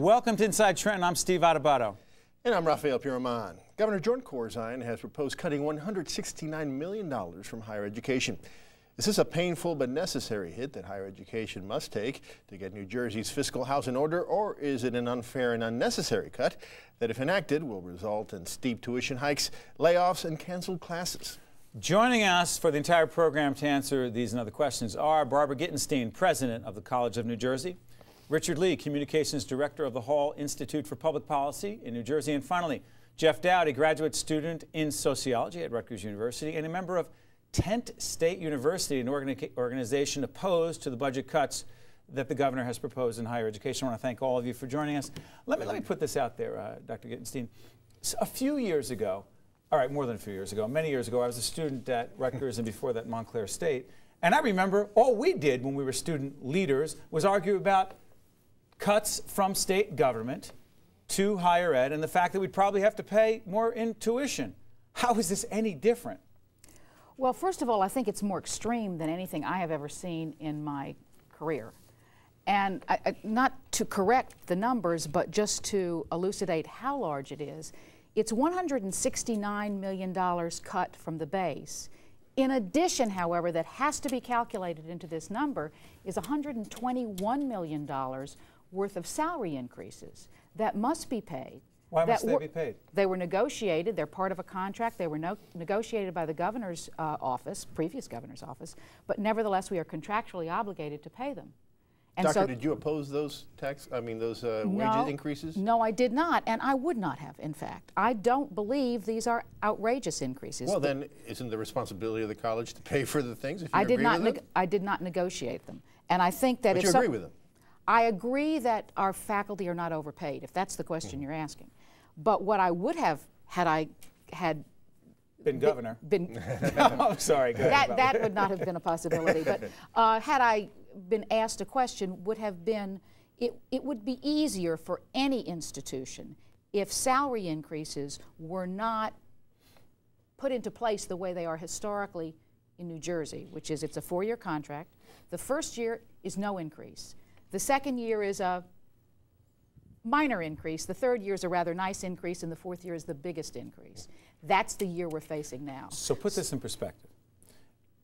Welcome to Inside Trenton. I'm Steve Adubato. And I'm Rafael Piraman. Governor Jordan Corzine has proposed cutting $169 million from higher education. Is this a painful but necessary hit that higher education must take to get New Jersey's fiscal house in order, or is it an unfair and unnecessary cut that, if enacted, will result in steep tuition hikes, layoffs, and canceled classes? Joining us for the entire program to answer these and other questions are Barbara Gitenstein, President of the College of New Jersey, Richard Lee, Communications Director of the Hall Institute for Public Policy in New Jersey, and finally, Jeff Dowdy, graduate student in sociology at Rutgers University and a member of Kent State University, an organization opposed to the budget cuts that the governor has proposed in higher education. I want to thank all of you for joining us. Let me put this out there, Dr. Gitenstein. So a few years ago, all right, more than a few years ago, many years ago, I was a student at Rutgers and before that Montclair State. And I remember all we did when we were student leaders was argue about cuts from state government to higher ed and the fact that we'd probably have to pay more in tuition. How is this any different? Well, first of all, I think it's more extreme than anything I have ever seen in my career. And not to correct the numbers, but just to elucidate how large it is, it's $169 million cut from the base. In addition, however, that has to be calculated into this number is $121 million worth of salary increases that must be paid. Why must they be paid? They were negotiated. They're part of a contract. They were negotiated by the governor's office, previous governor's office, but nevertheless, we are contractually obligated to pay them. And Doctor, so, did you oppose those wage increases? No, I did not, and I would not have, in fact. I don't believe these are outrageous increases. Well, then, isn't the responsibility of the college to pay for the things if you I did not negotiate them. And I think that but you agree with them? I agree that our faculty are not overpaid, if that's the question you're asking. But what I would have, had I had been governor. No, I'm sorry. That would not have been a possibility. But had I been asked a question, would have been, it would be easier for any institution if salary increases were not put into place the way they are historically in New Jersey, which is it's a 4-year contract. The first year is no increase. The second year is a minor increase. The third year is a rather nice increase, and the fourth year is the biggest increase. That's the year we're facing now. So put this in perspective.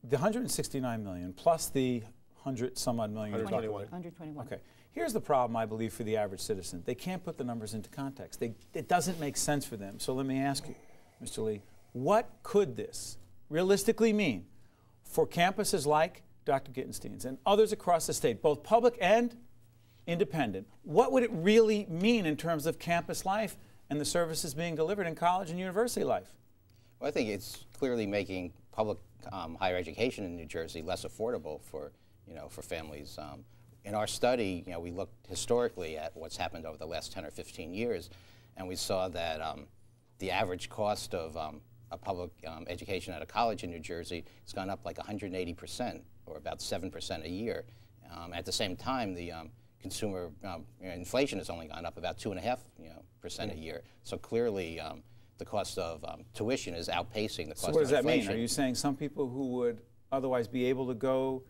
The $169 million plus the 100-some-odd million. 121. Okay. Here's the problem, I believe, for the average citizen. They can't put the numbers into context. It doesn't make sense for them. So let me ask you, Mr. Lee, what could this realistically mean for campuses like Dr. Gitenstein's and others across the state, both public and independent? What would it really mean in terms of campus life and the services being delivered in college and university life? Well, I think it's clearly making public higher education in New Jersey less affordable for families. In our study, we looked historically at what's happened over the last 10 or 15 years, and we saw that the average cost of a public education at a college in New Jersey has gone up like 180%, or about 7% a year. At the same time, the consumer inflation has only gone up about 2.5% a year. So clearly, the cost of tuition is outpacing the cost of inflation. So what does that mean? Are you saying some people who would otherwise be able to go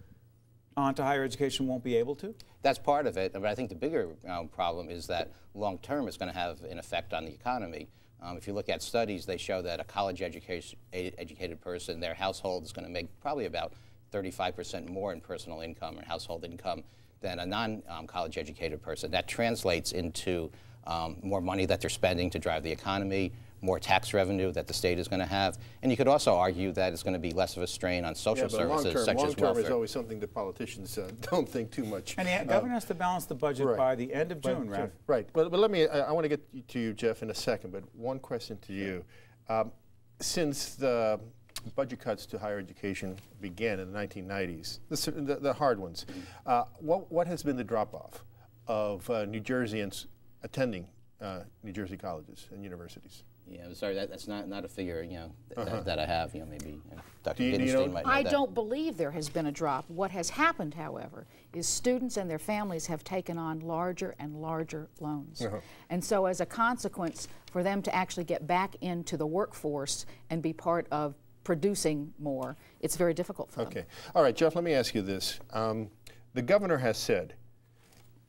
on to higher education won't be able to? That's part of it, but I think the bigger problem is that long-term it's going to have an effect on the economy. If you look at studies, they show that a college educated person, their household is going to make probably about 35% more in personal income or household income than a non-college educated person. That translates into more money that they're spending to drive the economy, more tax revenue that the state is going to have. And you could also argue that it's going to be less of a strain on social services such as welfare. Long-term is always something that politicians don't think too much. And the governor has to balance the budget by the end of June, right? Right. But let me, I want to get to you, Jeff, in a second, but one question to you. Since the budget cuts to higher education began in the 1990s, the hard ones, what has been the drop-off of New Jerseyans attending New Jersey colleges and universities? Yeah, I'm sorry, that's not a figure that I have. Maybe Dr. Do you Gitenstein might know I that. don't believe there has been a drop. What has happened, however, is students and their families have taken on larger and larger loans. And so as a consequence, for them to actually get back into the workforce and be part of producing more, it's very difficult for them. Okay. All right, Jeff, let me ask you this. The governor has said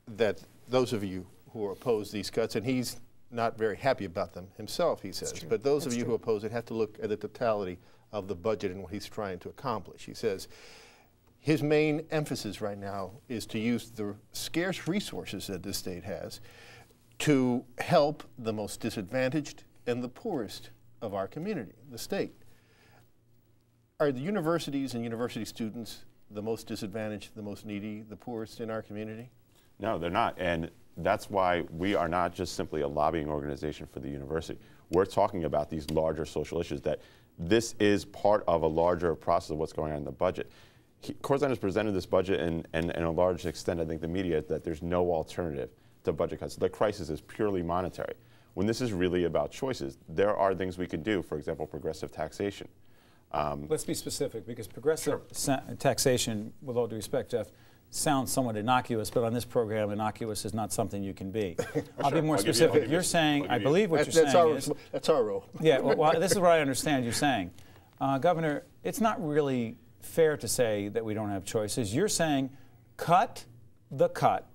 that those of you who oppose these cuts, and he's not very happy about them himself, he says. But those of you who oppose it have to look at the totality of the budget and what he's trying to accomplish. He says his main emphasis right now is to use the scarce resources that this state has to help the most disadvantaged and the poorest of our community, the state. Are the universities and university students the most disadvantaged, the most needy, the poorest in our community? No, they're not. And that's why we are not just simply a lobbying organization for the university. We're talking about these larger social issues, that this is part of a larger process of what's going on in the budget. Corzine has presented this budget and in a large extent, I think the media, that there's no alternative to budget cuts. The crisis is purely monetary. When this is really about choices, there are things we can do, for example, progressive taxation. Let's be specific, because progressive taxation, with all due respect, Jeff, sounds somewhat innocuous, but on this program, innocuous is not something you can be. I'll be more specific. You're saying, I believe what you're saying is... That's our role. Yeah, well, this is what I understand you're saying. Governor, it's not really fair to say that we don't have choices. You're saying cut the cut,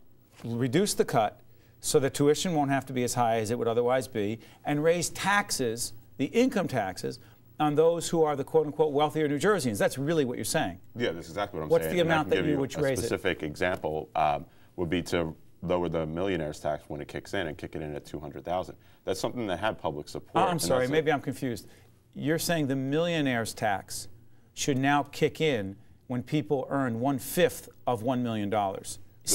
reduce the cut, so that tuition won't have to be as high as it would otherwise be, and raise taxes, the income taxes, on those who are the quote-unquote wealthier New Jerseyans. That's really what you're saying. Yeah, that's exactly what I'm saying. What's the amount that you would raise it? A specific example would be to lower the millionaire's tax when it kicks in and kick it in at $200,000. That's something that had public support. I'm sorry, maybe I'm confused. You're saying the millionaire's tax should now kick in when people earn 1/5 of $1 million.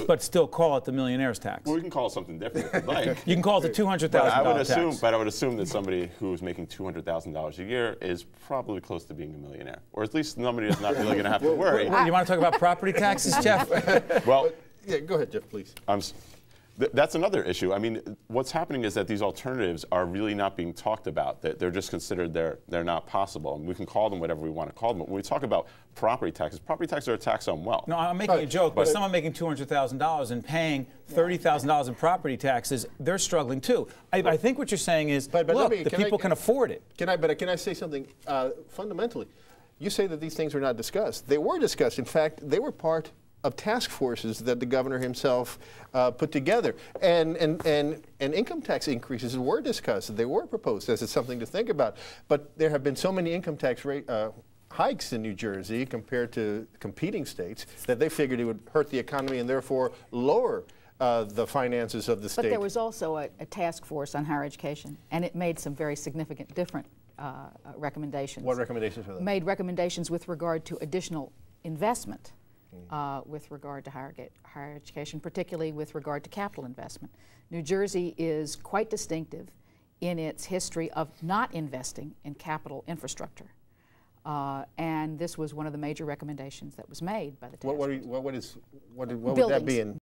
But still call it the millionaire's tax. Well, we can call it something different if you'd like. You can call it the $200,000 tax. But I would assume that somebody who's making $200,000 a year is probably close to being a millionaire, or at least somebody that's not really going to have to worry. You want to talk about property taxes, Jeff? Well, yeah, go ahead, Jeff, please. That's another issue. I mean, what's happening is that these alternatives are really not being talked about. They're just considered they're not possible. And we can call them whatever we want to call them. But when we talk about property taxes are a tax on wealth. No, I'm making a joke, but someone making $200,000 and paying $30,000 in property taxes, they're struggling too. I think what you're saying is, look, the people can afford it. Can I say something fundamentally? You say that these things are not discussed. They were discussed. In fact, they were part of task forces that the governor himself put together. And income tax increases were discussed. They were proposed as something to think about. But there have been so many income tax rate hikes in New Jersey compared to competing states that they figured it would hurt the economy and therefore lower the finances of the state. But there was also a task force on higher education, and it made some very significant different recommendations. What recommendations were those? Made recommendations with regard to additional investment. With regard to higher education, particularly with regard to capital investment. New Jersey is quite distinctive in its history of not investing in capital infrastructure. And this was one of the major recommendations that was made by the task force. What would that be in